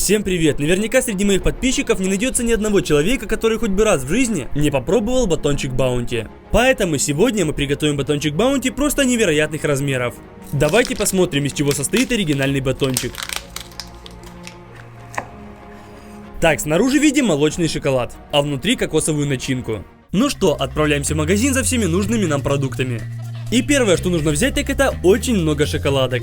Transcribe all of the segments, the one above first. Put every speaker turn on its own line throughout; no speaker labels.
Всем привет! Наверняка среди моих подписчиков не найдется ни одного человека, который хоть бы раз в жизни не попробовал батончик Баунти. Поэтому сегодня мы приготовим батончик Баунти просто невероятных размеров. Давайте посмотрим, из чего состоит оригинальный батончик. Так, снаружи видим молочный шоколад, а внутри кокосовую начинку. Ну что, отправляемся в магазин за всеми нужными нам продуктами. И первое, что нужно взять, так это очень много шоколадок.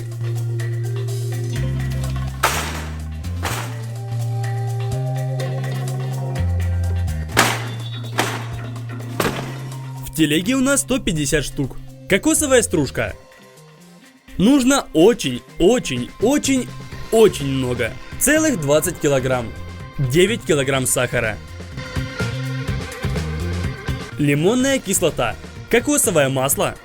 В телеге у нас 150 штук. Кокосовая стружка. Нужно очень много. Целых 20 килограмм. 9 килограмм сахара. Лимонная кислота. Кокосовое масло.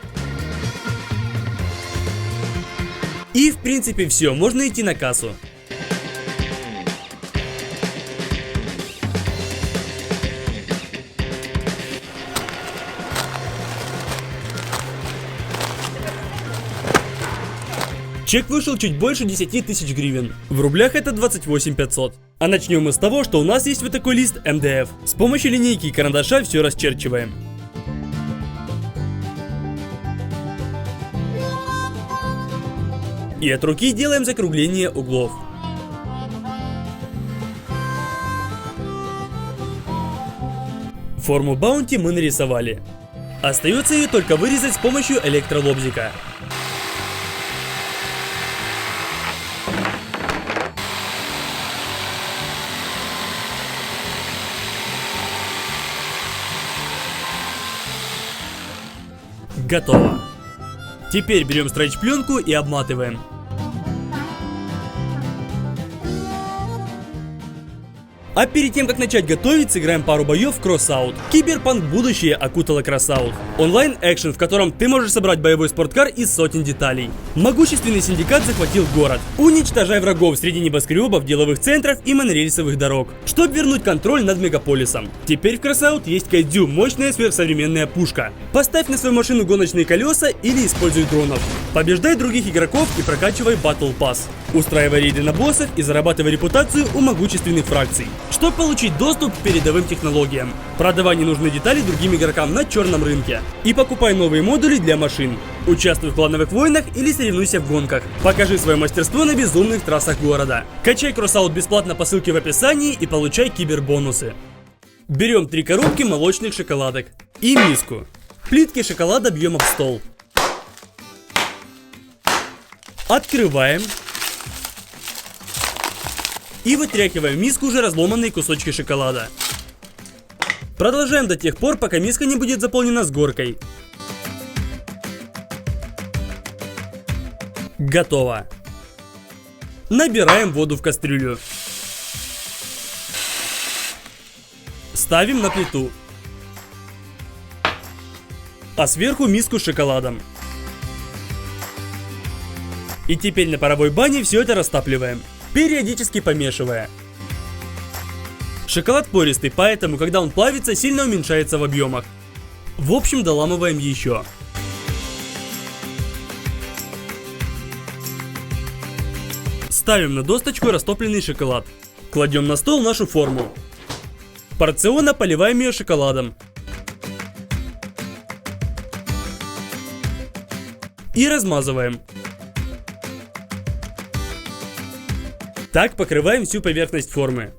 И в принципе все, можно идти на кассу. Чек вышел чуть больше 10 тысяч гривен. В рублях это 28 500. А начнем мы с того, что у нас есть вот такой лист МДФ. С помощью линейки и карандаша все расчерчиваем. И от руки делаем закругление углов. Форму Баунти мы нарисовали. Остается ее только вырезать с помощью электролобзика. Готово. Теперь берем стрейч-пленку и обматываем. А перед тем, как начать готовить, сыграем пару боев в Crossout. Киберпанк будущее окутало Crossout. Онлайн-экшен, в котором ты можешь собрать боевой спорткар из сотен деталей. Могущественный синдикат захватил город. Уничтожай врагов среди небоскребов, деловых центров и монорельсовых дорог, чтобы вернуть контроль над мегаполисом. Теперь в Crossout есть Кайдзю, мощная сверхсовременная пушка. Поставь на свою машину гоночные колеса или используй дронов. Побеждай других игроков и прокачивай Battle Pass. Устраивай рейды на боссов и зарабатывай репутацию у могущественных фракций, чтобы получить доступ к передовым технологиям. Продавай ненужные детали другим игрокам на черном рынке. И покупай новые модули для машин. Участвуй в клановых войнах или соревнуйся в гонках. Покажи свое мастерство на безумных трассах города. Качай Crossout бесплатно по ссылке в описании и получай кибербонусы. Берем 3 коробки молочных шоколадок и миску. Плитки шоколада бьем об стол. Открываем. И вытряхиваем в миску уже разломанные кусочки шоколада. Продолжаем до тех пор, пока миска не будет заполнена с горкой. Готово. Набираем воду в кастрюлю. Ставим на плиту. А сверху миску с шоколадом. И теперь на паровой бане все это растапливаем, периодически помешивая. Шоколад пористый, поэтому, когда он плавится, сильно уменьшается в объемах. В общем, доламываем еще. Ставим на досточку растопленный шоколад. Кладем на стол нашу форму. Порционно поливаем ее шоколадом. И размазываем. Так покрываем всю поверхность формы.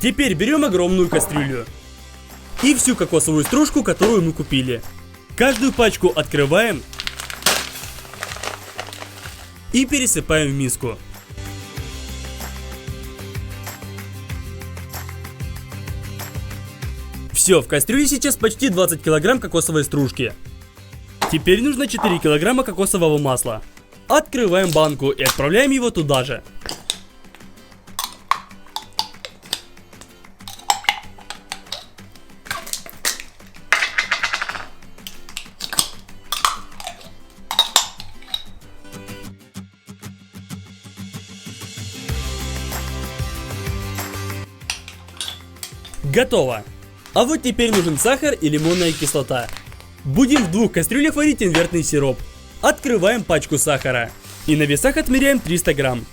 Теперь берем огромную кастрюлю и всю кокосовую стружку, которую мы купили. Каждую пачку открываем и пересыпаем в миску. Все, в кастрюле сейчас почти 20 килограмм кокосовой стружки. Теперь нужно 4 килограмма кокосового масла. Открываем банку и отправляем его туда же. Готово. А вот теперь нужен сахар и лимонная кислота. Будем в 2 кастрюлях варить инвертный сироп. Открываем пачку сахара. И на весах отмеряем 300 грамм.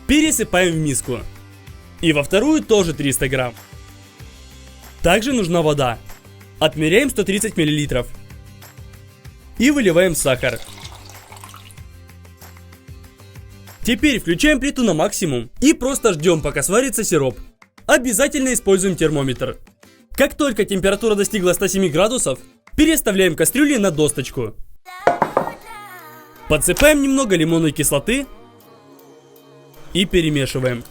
Пересыпаем в миску. И во вторую тоже 300 грамм. Также нужна вода. Отмеряем 130 мл. И выливаем сахар. Теперь включаем плиту на максимум и просто ждем, пока сварится сироп. Обязательно используем термометр. Как только температура достигла 107 градусов, переставляем кастрюли на досточку. Подсыпаем немного лимонной кислоты и перемешиваем.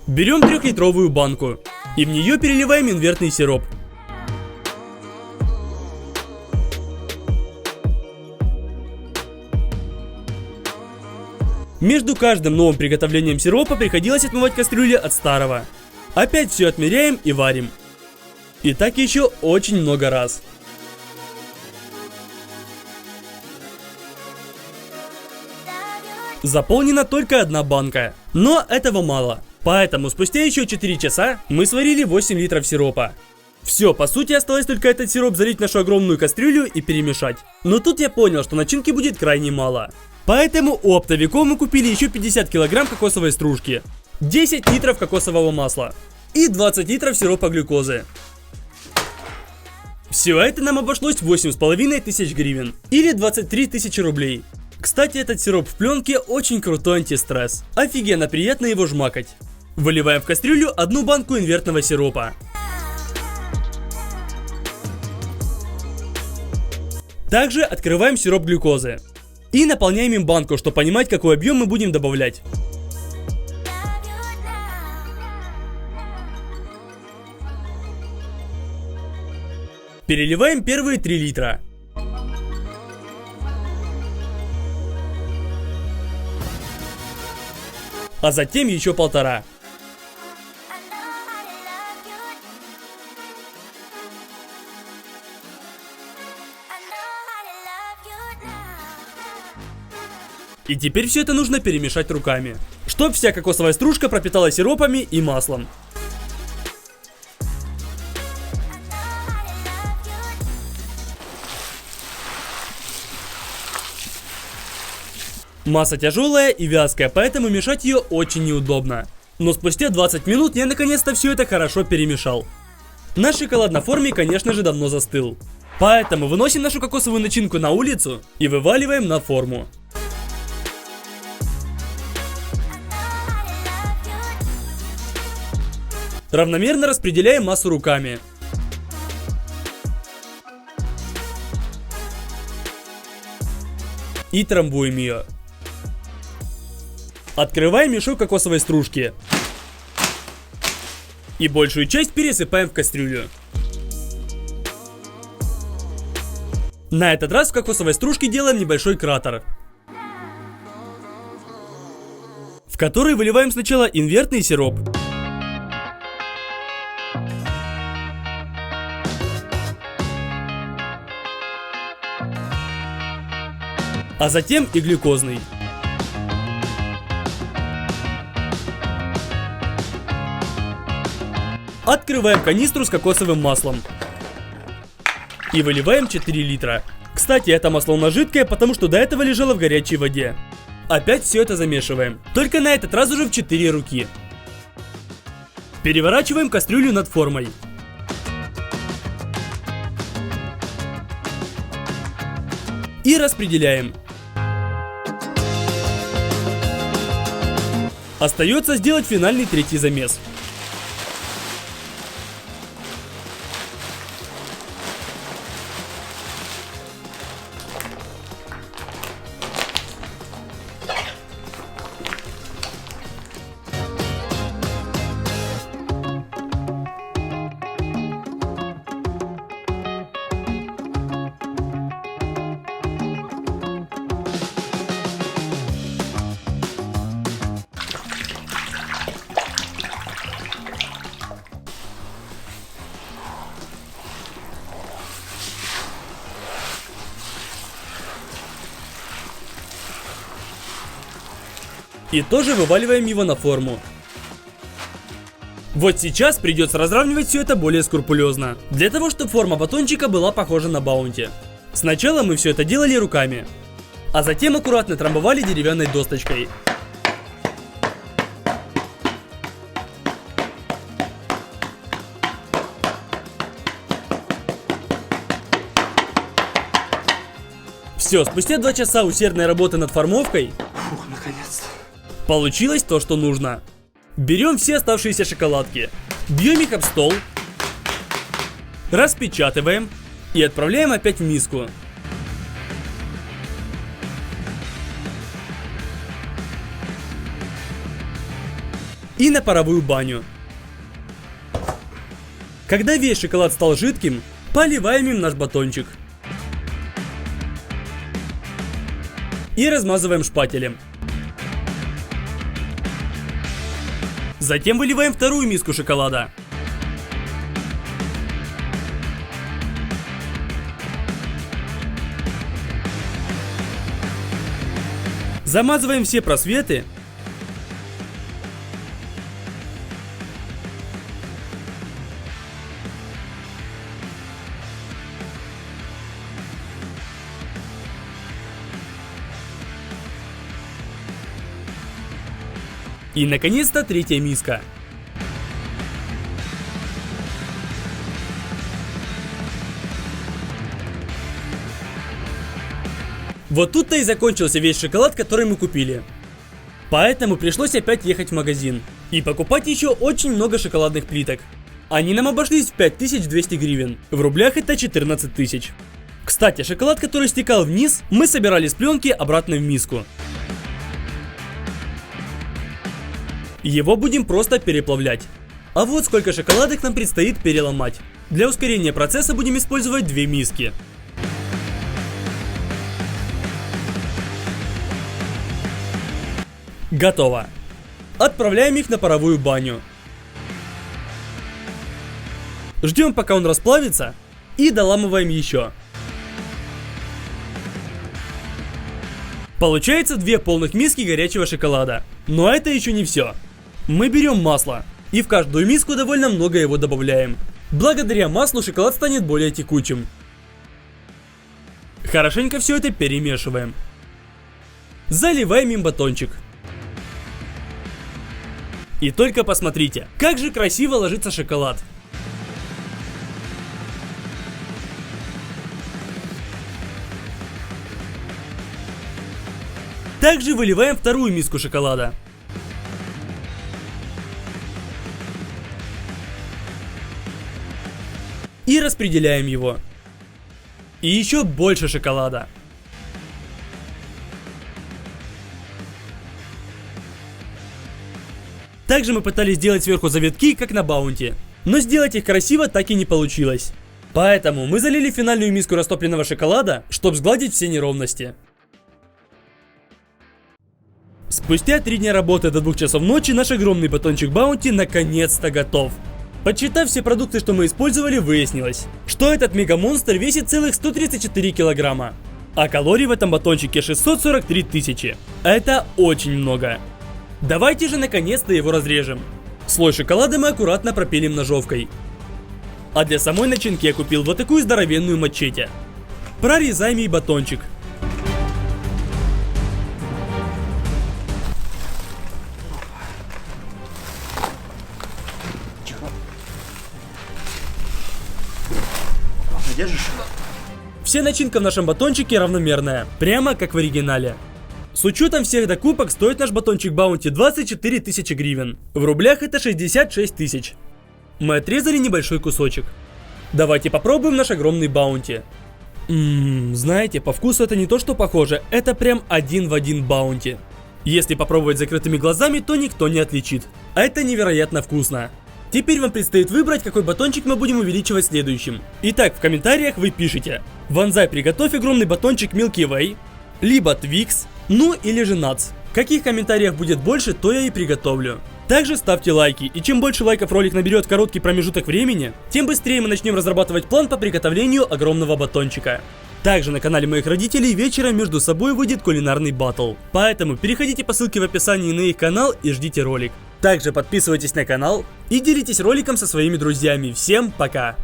Берем 3-литровую банку и в нее переливаем инвертный сироп. Между каждым новым приготовлением сиропа приходилось отмывать кастрюли от старого. Опять все отмеряем и варим. И так еще очень много раз. Заполнена только одна банка, но этого мало. Поэтому спустя еще 4 часа мы сварили 8 литров сиропа. Все, по сути осталось только этот сироп залить в нашу огромную кастрюлю и перемешать. Но тут я понял, что начинки будет крайне мало. Поэтому у оптовиков мы купили еще 50 килограмм кокосовой стружки, 10 литров кокосового масла и 20 литров сиропа глюкозы. Все это нам обошлось в 8500 гривен или 23 тысячи рублей. Кстати, этот сироп в пленке очень крутой антистресс. Офигенно приятно его жмакать. Выливаем в кастрюлю 1 банку инвертного сиропа. Также открываем сироп глюкозы. И наполняем им банку, чтобы понимать, какой объем мы будем добавлять. Переливаем первые 3 литра. А затем еще 1,5. И теперь все это нужно перемешать руками, чтобы вся кокосовая стружка пропиталась сиропами и маслом. Масса тяжелая и вязкая, поэтому мешать ее очень неудобно. Но спустя 20 минут я наконец-то все это хорошо перемешал. Наш шоколад на форме, конечно же, давно застыл. Поэтому выносим нашу кокосовую начинку на улицу и вываливаем на форму. Равномерно распределяем массу руками. И трамбуем ее. Открываем мешок кокосовой стружки. И большую часть пересыпаем в кастрюлю. На этот раз в кокосовой стружке делаем небольшой кратер, в который выливаем сначала инвертный сироп. А затем и глюкозный. Открываем канистру с кокосовым маслом. И выливаем 4 литра. Кстати, это масло у нас жидкое, потому что до этого лежало в горячей воде. Опять все это замешиваем. Только на этот раз уже в 4 руки. Переворачиваем кастрюлю над формой. И распределяем. Остается сделать финальный 3-й замес. И тоже вываливаем его на форму. Вот сейчас придется разравнивать все это более скрупулезно, для того, чтобы форма батончика была похожа на баунти. Сначала мы все это делали руками, а затем аккуратно трамбовали деревянной досточкой. Все, спустя 2 часа усердной работы над формовкой,
наконец-то,
получилось то, что нужно. Берем все оставшиеся шоколадки, бьем их об стол, распечатываем и отправляем опять в миску. И на паровую баню. Когда весь шоколад стал жидким, поливаем им наш батончик. И размазываем шпателем. Затем выливаем вторую миску шоколада. Замазываем все просветы. И наконец-то третья миска. Вот тут-то и закончился весь шоколад, который мы купили. Поэтому пришлось опять ехать в магазин и покупать еще очень много шоколадных плиток. Они нам обошлись в 5200 гривен. В рублях это 14 тысяч. Кстати, шоколад, который стекал вниз, мы собирали с пленки обратно в миску. Его будем просто переплавлять. А вот сколько шоколадок нам предстоит переломать. Для ускорения процесса будем использовать 2 миски. Готово. Отправляем их на паровую баню. Ждем, пока он расплавится, и доламываем еще. Получается 2 полных миски горячего шоколада. Но это еще не все. Мы берем масло и в каждую миску довольно много его добавляем. Благодаря маслу шоколад станет более текучим. Хорошенько все это перемешиваем. Заливаем им батончик. И только посмотрите, как же красиво ложится шоколад. Также выливаем вторую миску шоколада. И распределяем его. И еще больше шоколада. Также мы пытались сделать сверху завитки, как на баунти. Но сделать их красиво так и не получилось. Поэтому мы залили финальную миску растопленного шоколада, чтобы сгладить все неровности. Спустя 3 дня работы до 2 часов ночи наш огромный батончик баунти наконец-то готов. Подсчитав все продукты, что мы использовали, выяснилось, что этот мегамонстр весит целых 134 килограмма. А калорий в этом батончике 643 тысячи. Это очень много. Давайте же наконец-то его разрежем. Слой шоколада мы аккуратно пропилим ножовкой. А для самой начинки я купил вот такую здоровенную мачете. Прорезаем ей батончик.
Держишь?
Вся начинка в нашем батончике равномерная, прямо как в оригинале. С учетом всех докупок стоит наш батончик баунти 24 тысячи гривен. В рублях это 66 тысяч. Мы отрезали небольшой кусочек. Давайте попробуем наш огромный баунти. Знаете, по вкусу это не то что похоже, это прям один в один баунти. Если попробовать закрытыми глазами, то никто не отличит. А это невероятно вкусно. Теперь вам предстоит выбрать, какой батончик мы будем увеличивать следующим. Итак, в комментариях вы пишите: Ванзай, приготовь огромный батончик Milky Way, либо Twix, ну или же Nuts. Каких комментариев будет больше, то я и приготовлю. Также ставьте лайки, и чем больше лайков ролик наберет короткий промежуток времени, тем быстрее мы начнем разрабатывать план по приготовлению огромного батончика. Также на канале моих родителей вечером между собой выйдет кулинарный баттл. Поэтому переходите по ссылке в описании на их канал и ждите ролик. Также подписывайтесь на канал и делитесь роликом со своими друзьями. Всем пока!